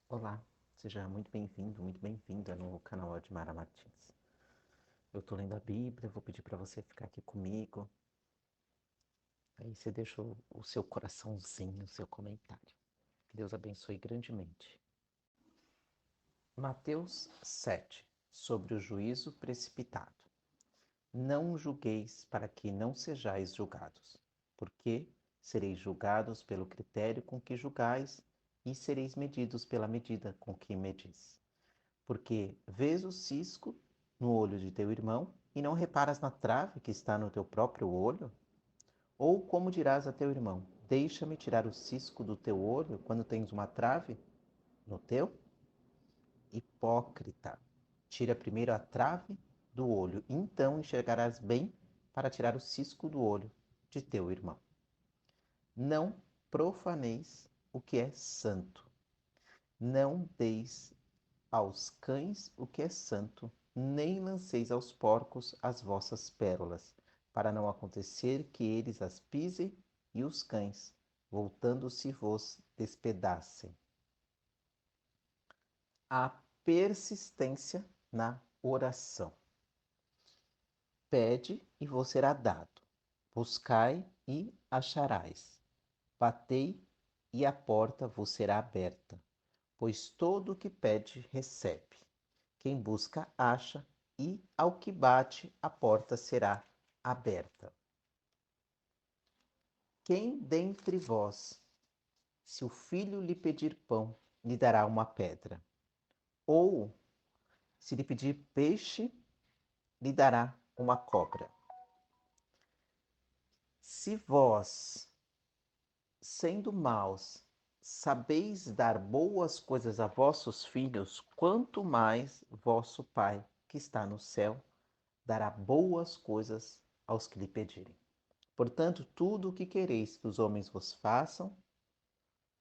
Olá, seja muito bem-vindo, muito bem-vinda no canal Admara Martins. Eu estou lendo a Bíblia, vou pedir para você ficar aqui comigo. Aí você deixa o seu coraçãozinho, o seu comentário. Que Deus abençoe grandemente. Mateus 7, sobre o juízo precipitado. Não julgueis para que não sejais julgados, porque sereis julgados pelo critério com que julgais e sereis medidos pela medida com que medis. Porque vês o cisco no olho de teu irmão e não reparas na trave que está no teu próprio olho? Ou como dirás a teu irmão: deixa-me tirar o cisco do teu olho quando tens uma trave no teu? Hipócrita, tira primeiro a trave do olho, então enxergarás bem para tirar o cisco do olho de teu irmão. Não profaneis o que é santo. Não deis aos cães o que é santo, nem lanceis aos porcos as vossas pérolas, para não acontecer que eles as pisem e os cães, voltando-se, vos despedacem. A persistência na oração. Pede e vos será dado. Buscai e acharais. Batei e a porta vos será aberta. Pois todo o que pede, recebe. Quem busca, acha, e ao que bate, a porta será aberta. Quem dentre vós, se o filho lhe pedir pão, lhe dará uma pedra? Ou, se lhe pedir peixe, lhe dará uma cobra? Se vós, sendo maus, sabeis dar boas coisas a vossos filhos, quanto mais vosso Pai, que está no céu, dará boas coisas aos que lhe pedirem. Portanto, tudo o que quereis que os homens vos façam,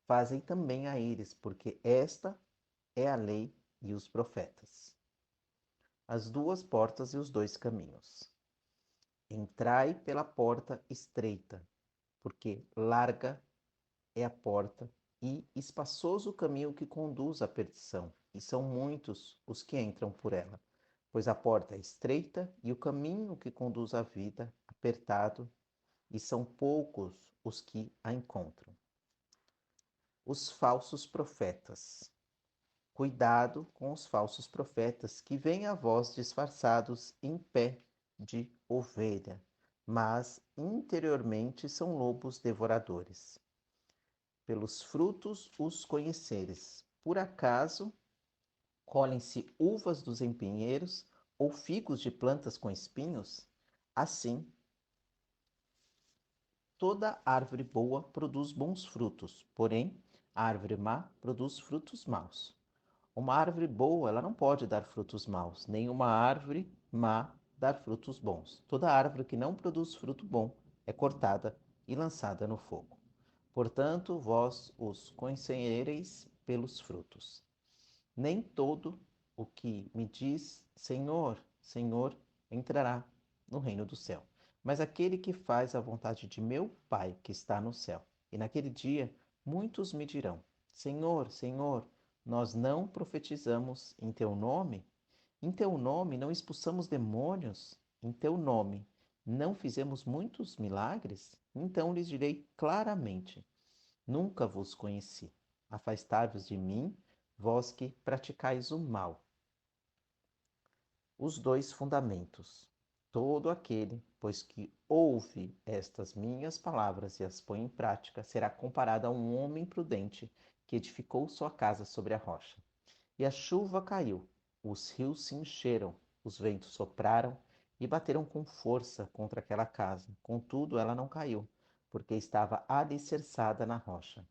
fazei também a eles, porque esta é a lei e os profetas. As duas portas e os dois caminhos. Entrai pela porta estreita, porque larga é a porta e espaçoso o caminho que conduz à perdição, e são muitos os que entram por ela. Pois a porta é estreita e o caminho que conduz à vida apertado, e são poucos os que a encontram. Os falsos profetas. Cuidado com os falsos profetas que vêm a vós disfarçados em pé de ovelha, mas interiormente são lobos devoradores. Pelos frutos os conheceres. Por acaso colhem-se uvas dos empinheiros ou figos de plantas com espinhos? Assim, toda árvore boa produz bons frutos, porém, a árvore má produz frutos maus. Uma árvore boa, ela não pode dar frutos maus, nem uma árvore má dar frutos bons. Toda árvore que não produz fruto bom é cortada e lançada no fogo. Portanto, vós os conhecereis pelos frutos. Nem todo o que me diz Senhor, Senhor, entrará no reino do céu, mas aquele que faz a vontade de meu Pai que está no céu. E naquele dia muitos me dirão: Senhor, Senhor, nós não profetizamos em teu nome? Em teu nome não expulsamos demônios? Em teu nome não fizemos muitos milagres? Então lhes direi claramente: nunca vos conheci. Afastai-vos de mim, vós que praticais o mal. Os dois fundamentos. Todo aquele, pois que ouve estas minhas palavras e as põe em prática, será comparado a um homem prudente que edificou sua casa sobre a rocha. E a chuva caiu, os rios se encheram, os ventos sopraram e bateram com força contra aquela casa. Contudo, ela não caiu, porque estava alicerçada na rocha.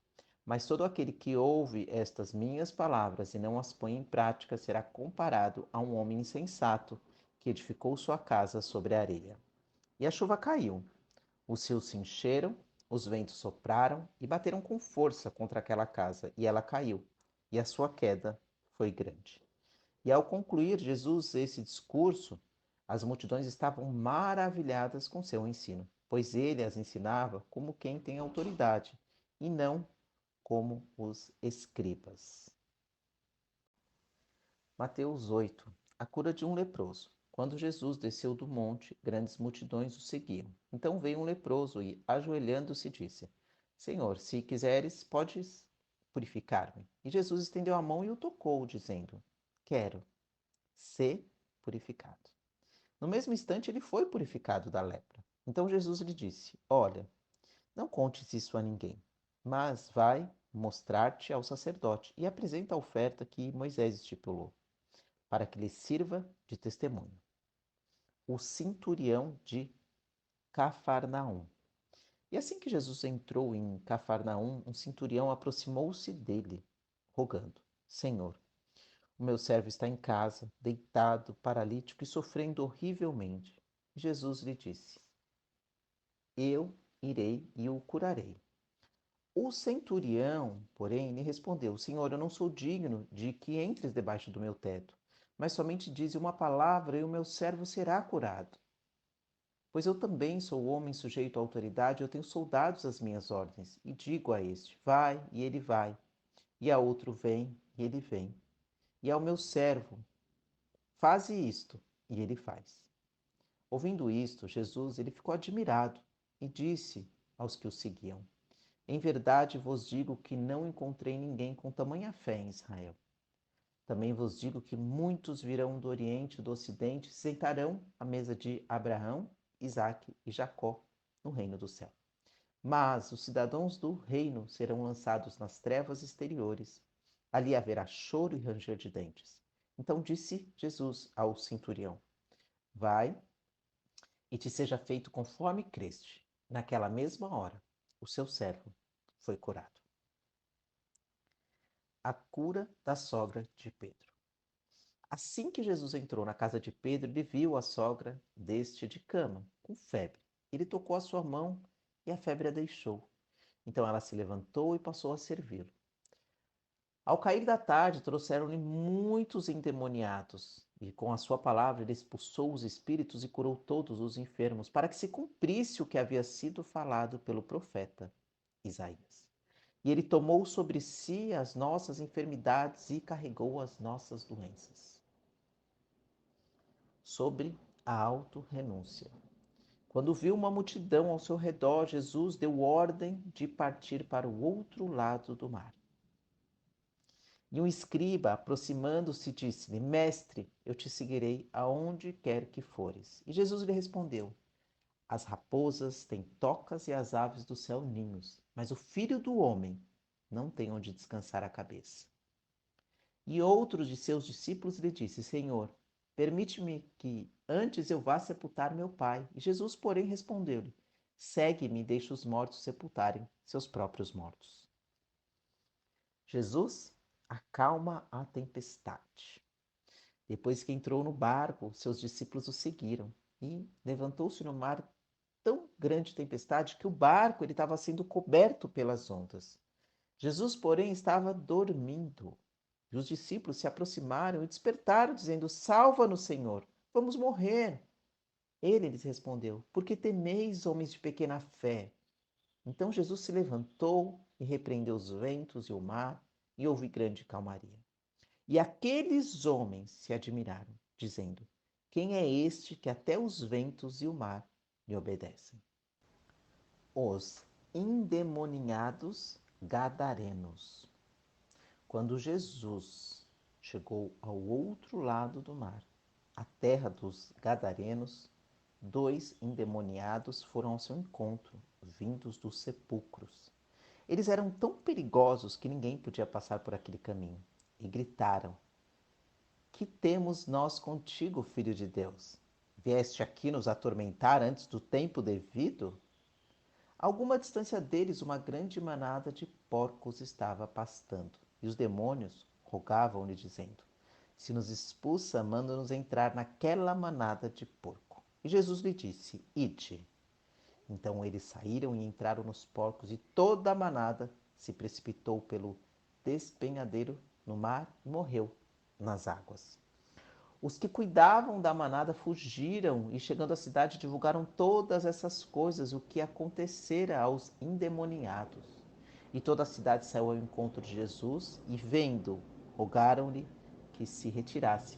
Mas todo aquele que ouve estas minhas palavras e não as põe em prática será comparado a um homem insensato que edificou sua casa sobre a areia. E a chuva caiu, os rios se encheram, os ventos sopraram e bateram com força contra aquela casa, e ela caiu, e a sua queda foi grande. E ao concluir Jesus esse discurso, as multidões estavam maravilhadas com seu ensino, pois ele as ensinava como quem tem autoridade, e não como os escribas. Mateus 8. A cura de um leproso. Quando Jesus desceu do monte, grandes multidões o seguiam. Então veio um leproso e, ajoelhando-se, disse: Senhor, se quiseres, podes purificar-me. E Jesus estendeu a mão e o tocou, dizendo: Quero ser purificado. No mesmo instante, ele foi purificado da lepra. Então Jesus lhe disse: Olha, não contes isso a ninguém, mas vai mostrar-te ao sacerdote e apresenta a oferta que Moisés estipulou, para que lhe sirva de testemunho. O centurião de Cafarnaum. E assim que Jesus entrou em Cafarnaum, um centurião aproximou-se dele, rogando: Senhor, o meu servo está em casa, deitado, paralítico e sofrendo horrivelmente. Jesus lhe disse: Eu irei e o curarei. O centurião, porém, lhe respondeu: Senhor, eu não sou digno de que entres debaixo do meu teto, mas somente dize uma palavra e o meu servo será curado. Pois eu também sou homem sujeito à autoridade, eu tenho soldados às minhas ordens, e digo a este: vai, e ele vai, e a outro: vem, e ele vem, e ao meu servo: faze isto, e ele faz. Ouvindo isto, Jesus ele ficou admirado e disse aos que o seguiam: Em verdade vos digo que não encontrei ninguém com tamanha fé em Israel. Também vos digo que muitos virão do Oriente e do Ocidente e sentarão à mesa de Abraão, Isaque e Jacó no reino do céu. Mas os cidadãos do reino serão lançados nas trevas exteriores. Ali haverá choro e ranger de dentes. Então disse Jesus ao centurião: Vai e te seja feito conforme creste. Naquela mesma hora, o seu servo foi curado. A cura da sogra de Pedro. Assim que Jesus entrou na casa de Pedro, ele viu a sogra deste de cama, com febre. Ele tocou a sua mão e a febre a deixou. Então ela se levantou e passou a servi-lo. Ao cair da tarde, trouxeram-lhe muitos endemoniados, e com a sua palavra ele expulsou os espíritos e curou todos os enfermos, para que se cumprisse o que havia sido falado pelo profeta Isaías. E ele tomou sobre si as nossas enfermidades e carregou as nossas doenças. Sobre a auto-renúncia. Quando viu uma multidão ao seu redor, Jesus deu ordem de partir para o outro lado do mar. E um escriba, aproximando-se, disse-lhe: Mestre, eu te seguirei aonde quer que fores. E Jesus lhe respondeu: As raposas têm tocas e as aves do céu ninhos, mas o filho do homem não tem onde descansar a cabeça. E outro de seus discípulos lhe disse: Senhor, permite-me que antes eu vá sepultar meu pai. E Jesus, porém, respondeu-lhe: Segue-me e deixa os mortos sepultarem seus próprios mortos. Jesus acalma a tempestade. Depois que entrou no barco, seus discípulos o seguiram e levantou-se no mar tão grande tempestade que o barco ele estava sendo coberto pelas ondas. Jesus, porém, estava dormindo. E os discípulos se aproximaram e despertaram, dizendo: Salva-nos, Senhor, vamos morrer. Ele lhes respondeu: Por que temeis, homens de pequena fé? Então Jesus se levantou e repreendeu os ventos e o mar, e houve grande calmaria. E aqueles homens se admiraram, dizendo: Quem é este que até os ventos e o mar lhe obedecem? Os endemoniados gadarenos. Quando Jesus chegou ao outro lado do mar, a terra dos gadarenos, 2 endemoniados foram ao seu encontro, vindos dos sepulcros. Eles eram tão perigosos que ninguém podia passar por aquele caminho, e gritaram: Que temos nós contigo, Filho de Deus? Vieste aqui nos atormentar antes do tempo devido? A alguma distância deles, uma grande manada de porcos estava pastando, e os demônios rogavam-lhe, dizendo: Se nos expulsa, manda-nos entrar naquela manada de porco. E Jesus lhe disse: Ide. Então eles saíram e entraram nos porcos, e toda a manada se precipitou pelo despenhadeiro no mar e morreu nas águas. Os que cuidavam da manada fugiram e, chegando à cidade, divulgaram todas essas coisas, o que acontecera aos endemoniados. E toda a cidade saiu ao encontro de Jesus e, vendo, rogaram-lhe que se retirasse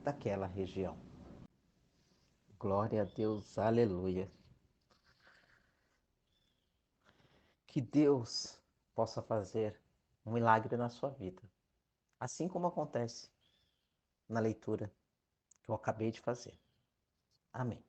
daquela região. Glória a Deus, aleluia. Que Deus possa fazer um milagre na sua vida, assim como acontece na leitura que eu acabei de fazer. Amém.